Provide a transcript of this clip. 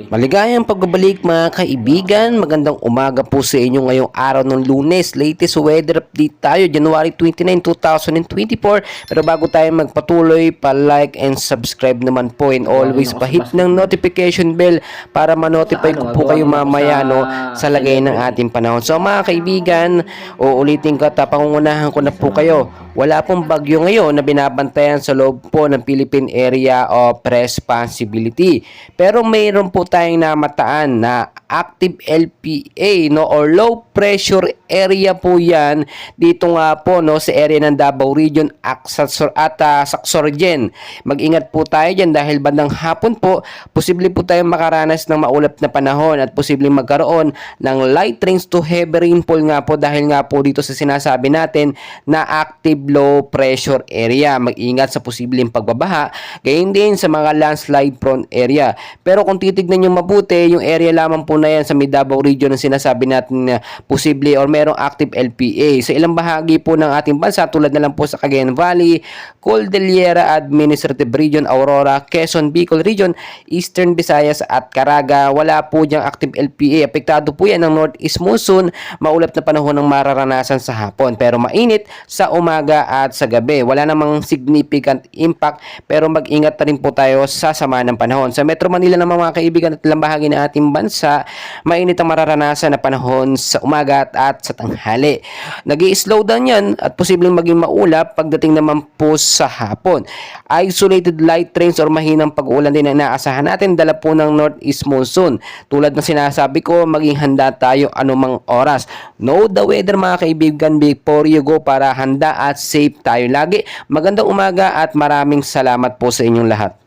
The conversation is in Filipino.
Maligayang pagbabalik mga kaibigan, magandang umaga po sa inyo ngayong araw ng Lunes. Latest weather update tayo, January 29, 2024. Pero bago tayo magpatuloy, pa-like and subscribe naman po, and always pa-hit ng notification bell para ma-notify ko po kayo mamaya sa lagay ng ating panahon. So mga kaibigan, uulitin ko at pangungunahan ko na po kayo. Wala pong bagyo ngayon na binabantayan sa loob po ng Philippine Area of Responsibility. Pero mayroon po tayong namataan na active LPA or low pressure area po yan dito nga po sa area ng Davao Region at Sorsogon. Mag-ingat po tayo dyan dahil bandang hapon po posible po tayong makaranas ng maulap na panahon at posibleng magkaroon ng light rains to heavy rainfall nga po dahil nga po dito sa sinasabi natin na active low pressure area. Mag-ingat sa posibleng pagbabaha, gayon din sa mga landslide prone area. Pero kung titignan nyo mabuti, yung area lamang po na yan sa Davao Region ang sinasabi natin na posible or merong active LPA. Sa ilang bahagi po ng ating bansa tulad na lang po sa Cagayan Valley, Cordillera Administrative Region, Aurora, Quezon, Bicol Region, Eastern Visayas at Caraga, wala po diyang active LPA. Apektado po yan ng northeast monsoon, maulap na panahon ng mararanasan sa hapon. Pero mainit sa umaga at sa gabi. Wala namang significant impact pero mag-ingat na rin po tayo sa sama ng panahon. Sa Metro Manila naman mga kaibigan at ilang bahagi ng ating bansa, mainit ang mararanasan na panahon sa umaga at sa tanghali. Nag-i-slow down yan at posibleng maging maulap pagdating naman po sa hapon. Isolated light rains or mahinang pag-uulan din ang inaasahan natin dala po ng northeast monsoon. Tulad ng sinasabi ko, maging handa tayo anumang oras. Know the weather mga kaibigan before you go para handa at safe tayo lagi. Magandang umaga at maraming salamat po sa inyong lahat.